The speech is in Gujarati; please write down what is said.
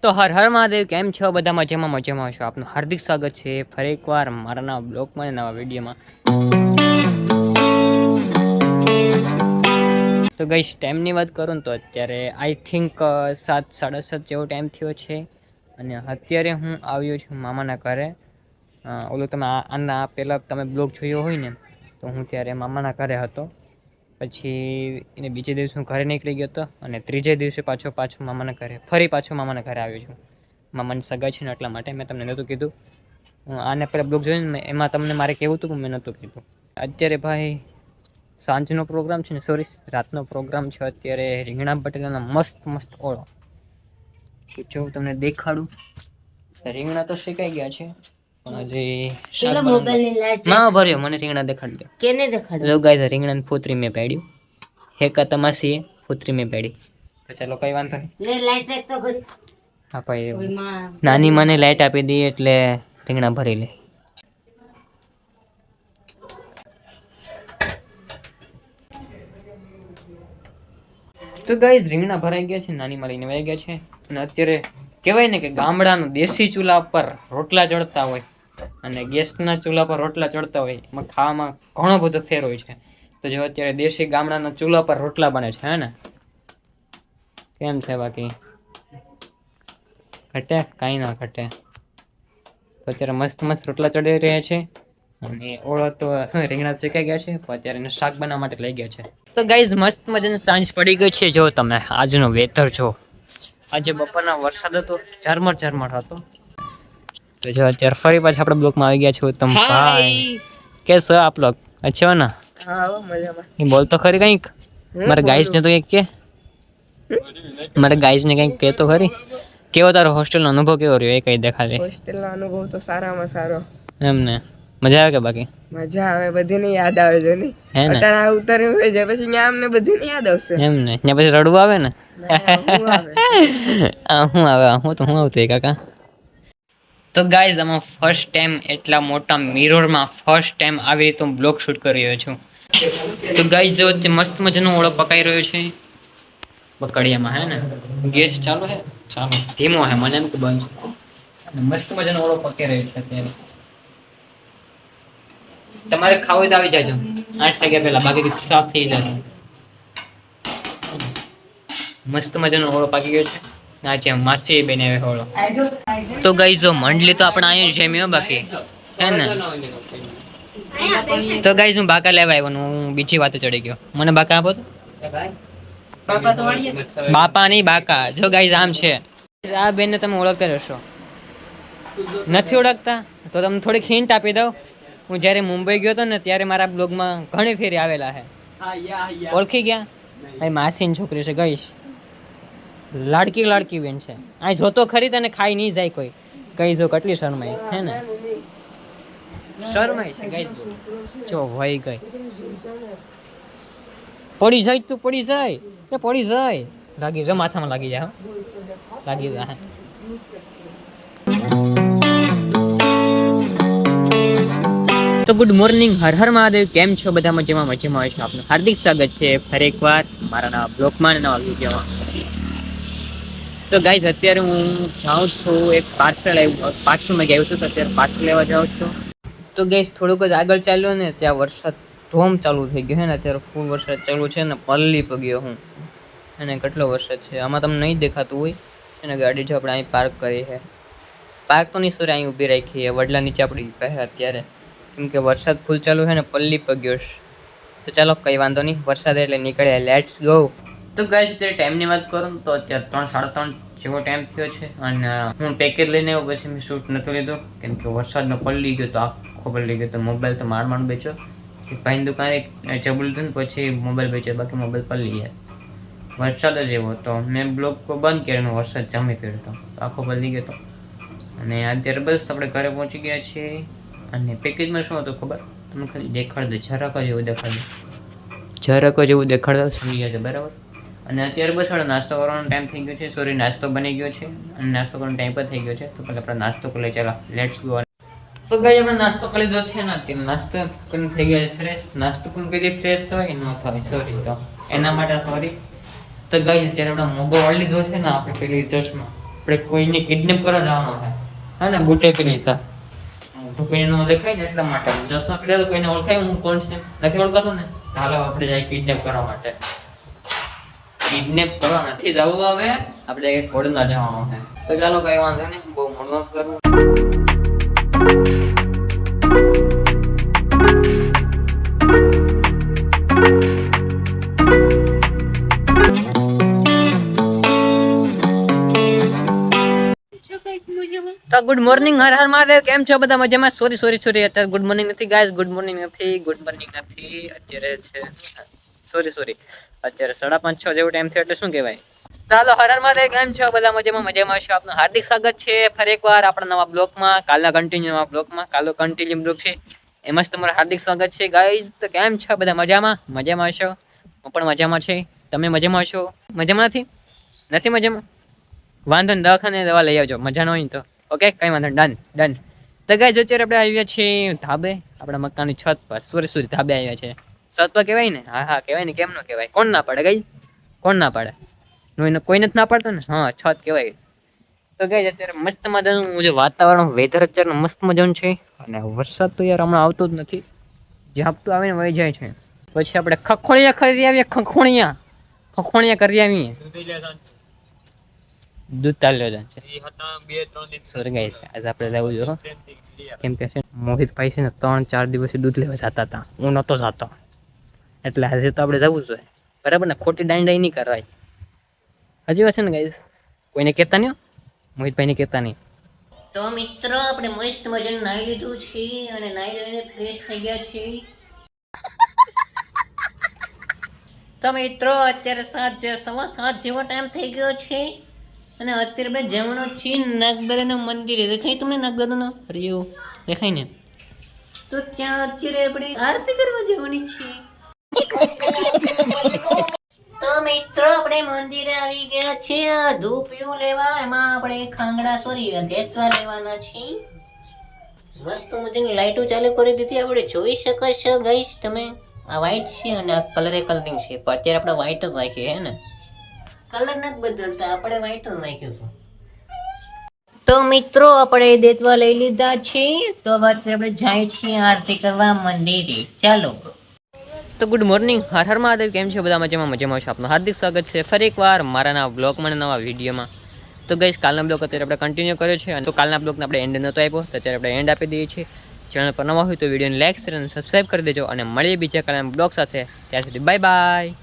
તો હર હર મહાદેવ, કેમ છો બધા? મજામાં છો? આપનું હાર્દિક સ્વાગત છે ફરી એકવાર મારા નવા બ્લોગમાં, નવા વિડીયોમાં. તો ગાઈસ, ટાઈમની વાત કરું તો અત્યારે આઈ થિંક 7:30 જેવો ટાઈમ થયો છે. અને અત્યારે હું આવ્યો છું મામાના ઘરે. ઓલું તમે આના પહેલાં તમે બ્લોગ જોયો હોય ને, તો હું ત્યારે મામાના ઘરે હતો. પછી એને બીજે દિવસે હું ઘરે નીકળી ગયો હતો, અને ત્રીજે દિવસે પાછો મામાના ઘરે મામાના ઘરે આવ્યો છું. મામાની સગાઈ છે ને, એટલા માટે મેં તમને નહોતું કીધું. હું આને પહેલાં બ્લોગ જોઈને એમાં તમને મારે કહેવું હતું, મેં નહોતું કીધું. અત્યારે ભાઈ સાંજનો પ્રોગ્રામ છે ને, સોરી રાતનો પ્રોગ્રામ છે. અત્યારે રીંગણા બટેટાના મસ્ત ઓળો જો તમને દેખાડું. રીંગણા તો શેકાઈ ગયા છે, પણ હજી ભર્યો. મને રીંગણા દેખાડી દો. કેને દેખાડો? ગાઈસ, રીંગણાની ફોતરી મેં પાડ્યું. હેકા તમાસી ફોતરી મેં પાડી. તો ચાલો, કઈ વાંધો નહીં. હા ભાઈ, નાની મને લાઈટ આપી દી એટલે રીંગણા ભરી લે. તો ગાઈસ, રીંગણા ભરાઈ ગયા છે, નાની મારીને વહી ગયા છે. અને અત્યારે કહેવાય ને કે ગામડાનું દેશી ચૂલા પર રોટલા ચડતા હોય અને ગેસના ચૂલા પર રોટલા ચડતા હોય, એમાં ખાવામાં ઘણો બધો ફેર હોય છે. તો જો અત્યારે દેશી ગામડાના ચૂલા પર રોટલા બને છે, હે ને? કેમ છે બાકી? ઘટે? કાંઈ ના ઘટે. તો અત્યારે મસ્ત રોટલા ચડી રહ્યા છે. અને ઓળો તો રીંગણા શેકાઈ ગયા છે, અત્યારે એને શાક બનાવવા માટે લઈ ગયા છે. તો ગાઈઝ, મસ્ત મજાની સાંજ પડી ગઈ છે. જો તમે આજનો વેધર જો. આજે બપોરના વરસાદ હતો, ઝરમર હતો. તો જો અત્યારે ફરી પાછા આપણે બ્લોકમાં આવી ગયા છો. તમ ભાઈ કેસો આપ લોગ? અચ્છા ના? હા, મજામાં. એ બોલ તો ખરી કંઈક. મારે ગાઈઝ ને તો કંઈક કે. મારે ગાઈઝ ને કંઈક કે તો ખરી. કેવો તારો હોસ્ટેલનો અનુભવ કેવો રહ્યો એ કઈ દેખાડે. હોસ્ટેલનો અનુભવ તો સારામાં સારો. એમ ને? મજા આવે કે બાકી? મજા આવે, બધીની યાદ આવે છે ને. અટાણા ઉતરી હોય જાય પછી ન્યા અમને બધીની યાદ આવશે. એમ ને? ન્યા પછી રડવું આવે ને? હું આવતું એ કાકા. તો ગાઈઝ, આમાં ફર્સ્ટ ટાઈમ એટલા મોટા મિરરમાં ફર્સ્ટ ટાઈમ આવી રીતે હું બ્લોગ શૂટ કરી રહ્યો છું. તો ગાઈઝ, જો મસ્ત મજાનો ઓળો પકાઈ રહ્યો છે બકડિયામાં, હે ને? ગેસ ચાલુ હે? ચાલો, ધીમો હે, મને એમ કે બંધ. મસ્ત મજાનો ઓળો પકાઈ રહ્યો છે અત્યારે. તમારે ખાવું હોય તો આવી જાજો 8 વાગ્યા પહેલા, બાકી સાફ થઈ જશે. મસ્ત મજાનો ઓળો પાકી ગયો છે. ના છે માસી બનાવે ઓળો. તો ગાઈઝ, જો મંડલી તો આપણે અહીંયા જમ્યો બાકી, હે ને? તો ગાઈઝ, હું બાકા લેવા આવ્યો, હું બીજી વાતે ચડી ગયો. મને બાકા આપો. બાપા નહીં, બાકા. જો ગાઈઝ, આમ છે. આ બેનને તમે ઓળખતા રહેશો. નથી ઓળખતા તો તમને થોડીક હિન્ટ આપી દઉં. હું જ્યારે મુંબઈ ગયો હતો ને, ત્યારે મારા બ્લોગમાં ઘણી ફેરી આવેલા છે. ઓળખી ગયા? અહીં માસીની છોકરી છે. ગઈશ, લાડકી બેન છે. અહીં જોતો ખરી તને ખાઈ નહીં જાય કોઈ. કઈ જો કેટલી શરમાઈ, હે ને? શરમાઈ છે ગાઈસ. જો વહી ગઈ. પડી જાય તું, પડી જાય. લાગી જા, માથામાં લાગી જાય. લાગી જાય. તો ગુડ મોર્નિંગ, હર હર મહાદેવ. કેમ છો બધા? મજામાં છો? આપનું હાર્દિક સ્વાગત છે ફરી એકવાર મારા નવા બ્લોગમાં, નવા વિડીયોમાં. તો ગાઈઝ, અત્યારે હું જાઉં છું, એક પાર્સલ મેં ગયું હતું, તો અત્યારે પાર્સલ લેવા જાઉં છું. તો ગાઈઝ, થોડુંક જ આગળ ચાલ્યો ને, ત્યાં વરસાદ ધોમ ચાલુ થઈ ગયો છે ને. અત્યારે ફૂલ વરસાદ ચાલુ છે ને, પલ્લી પગ્યો હું. અને કેટલો વરસાદ છે આમાં તમને નહીં દેખાતું હોય. અને ગાડી જો આપણે અહીં પાર્ક કરી છે. પાર્ક તો નહીં, સોરી, અહીં ઊભી રાખી છે વડલા નીચે આપણી કહે અત્યારે, કેમ કે વરસાદ ફૂલ ચાલુ છે ને, પલ્લી પગ્યો છે. તો ચાલો, કંઈ વાંધો નહીં, વરસાદ એટલે નીકળ્યા. Let's go. તો ગાઈઝ, અત્યારે ટાઈમની વાત કરું તો અત્યારે 3:30 જેવો ટાઈમ થયો છે. અને હું પેકેજ લઈને આવ્યો, પછી મેં શૂટ નહોતું લીધું કેમ કે વરસાદનો પલ્લી ગયો તો આખો પલ્લી ગયો. તો મોબાઈલ તો માંડ બેચ્યો. ભાઈની દુકાને ચબુ લીધું ને પછી મોબાઈલ બેચ્યો, બાકી મોબાઈલ પલ્લી ગયા. વરસાદ જ એવો હતો. મેં બ્લોગ બંધ કર્યો, વરસાદ જામી પડ્યો હતો, આખો પલ્લી ગયો હતો. અને અત્યારે બસ આપણે ઘરે પહોંચી ગયા છીએ. અને પેકેજમાં શું હતું ખબર? તમને ખાલી દેખાડ દે, જરાક જ એવું દેખાડ દો, સમજી જશે, બરાબર? અને અત્યારે બસ આપણે નાસ્તો કરવાનો ટાઈમ થઈ ગયો છે. સોરી, નાસ્તો બની ગયો છે અને નાસ્તો કરવાનો ટાઈમ પણ થઈ ગયો છે. તો પહેલાં આપણે નાસ્તો કરી લઈએ. ચાલો, લેટ્સ ગો. તો ગાઈઝ, આપણે નાસ્તો કરી લીધો છે ને. અત્યારે નાસ્તો કરીને થઈ ગયા છે ફ્રેશ. નાસ્તો પણ કરી ફ્રેશ હોય ન થાય, સોરી, તો એના માટે સોરી. તો ગાઈઝ, અત્યારે આપણે મોગો વાળી લીધો છે ને, આપણે પેલી ચશ્મા આપણે કોઈને કિડનેપ કરવા જવાનો છે હા ને બુટે પેલી હતા કોઈનો દેખાય ને એટલા માટે ચશ્મા પહેરેલો કોઈને ઓળખાય હું કોણ છે નથી ઓળખાતો ને હાલો આપણે જાય કિડનેપ કરવા માટે કિડનેપ કરવા નથી જવું હવે આપણે એક કોડના જવાનું છે તો ચાલો કઈ વાંધો નહીં બહુ મોડું કરવું તો ગુડ મોર્નિંગ હર હર મહાદેવ કેમ છો બધા મજામાં સોરી અત્યારે ગુડ મોર્નિંગ નથી ગાઈસ ગુડ મોર્નિંગ નથી અત્યારે છે સોરી અત્યારે 5:30-6 જેવો ટાઈમ થયો એટલે શું કહેવાય ચાલો હર હર મહાદેવ કેમ છો બધા મજામાં છો આપનું હાર્દિક સ્વાગત છે ફરી એકવાર આપણા નવા બ્લોગમાં કાલના કન્ટિન્યુ બ્લોગમાં કાલો કન્ટિન્યુ બ્લોગ છે એમાં તમારું હાર્દિક સ્વાગત છે ગાઈસ તો કેમ છો બધા મજામાં છો હું પણ મજામાં છે તમે મજામાં છો મજામાં નથી મજામાં વાંધો ને દવાખાને દવા લઈ આવજો મજા ન હોય તો ઓકે કઈ વાંધો ડન તો ગાઈસ અત્યારે આપણે આવ્યા છીએ ધાબે આપણા મકાનની છત પર સોરી ધાબે આવ્યા છે છત પર કહેવાય ને હા કહેવાય ને કેમ ન કહેવાય કોણ ના પાડે ગાઈસ કોણ ના પાડે કોઈ નથી ના પાડતો ને હા છત કહેવાય તો ગાઈસ અત્યારે મસ્ત મજાનું જે વાતાવરણ વેધર અત્યારે મસ્ત મજાનું છે અને વરસાદ તો યાર હમણાં આવતો જ નથી ઝાપટું આવીને વહી જાય છે પછી આપણે ખખોણિયા કરી આવીએ ખખોણિયા કરી આવીએ દૂધ તાલ્યો જાય છે સોરી ગાઈસ આજે આપણે લેવું જોઈએ કેમ કે મોહિતભાઈ છે ને 3-4 દિવસથી દૂધ લેવા જતા હતા હું નહોતો જતો એટલે આજે તો આપણે જવું જોઈએ બરાબર ને ખોટી દાંડાઈ નહીં કરવાય હજી વાત છે ને ગાઈસ કોઈને કહેતા નહીં મોહિતભાઈને કહેતા નહીં તો મિત્રો આપણે મસ્ત મજાનું નાઈ લીધું છે અને નાઈ ધોઈને ફ્રેશ થઈ ગયા છે તો મિત્રો અત્યારે 7:15 જેવો ટાઈમ થઈ ગયો છે અને અત્યારે આપણે જમણો છીએ નાગદાદાનું મંદિર દેખાય તમને નાગદાદાનો અરે દેખાય ને તો ત્યાં અત્યારે આપણે આરતી કરવા જવાની છે તો મિત્રો આપણે મંદિરે આવી ગયા છે આ ધૂપિયું લેવા એમાં આપણે દેતવા લેવાના છે મસ્ત મજાની લાઈટો ચાલુ કરી દીધી આપણે જોઈ શકો છો ગાઈસ તમે આ વ્હાઈટ છે અને આ કલરિંગ છે પણ અત્યારે આપણે વ્હાઈટ જ રાખીએ હે ને કલર નથી બદલતા આપણે વ્હાઈટ જ નાખ્યું તો મિત્રો આપણે દેતવા લઈ લીધા છે તો હવે આપણે જાય છીએ આરતી કરવા મંદિરે ચાલો તો ગુડ મોર્નિંગ હર હર મહાદેવ કેમ છે બધા મજામાં છો આપનું હાર્દિક સ્વાગત છે ફરી એકવાર મારા નવા બ્લોગમાં નવા વિડીયોમાં તો ગાઈસ કાલના બ્લોગ અત્યારે આપણે કન્ટિન્યુ કર્યો છે અને તો કાલના બ્લોગને આપણે એન્ડ નહોતો આપ્યો તો અત્યારે આપણે એન્ડ આપી દઈએ છીએ ચેનલ પર નવા હોય તો વિડીયોને લાઈક શેર અને સબસ્ક્રાઈબ કરી દેજો અને મળીએ બીજા કાલના બ્લોગ સાથે ત્યાં સુધી બાય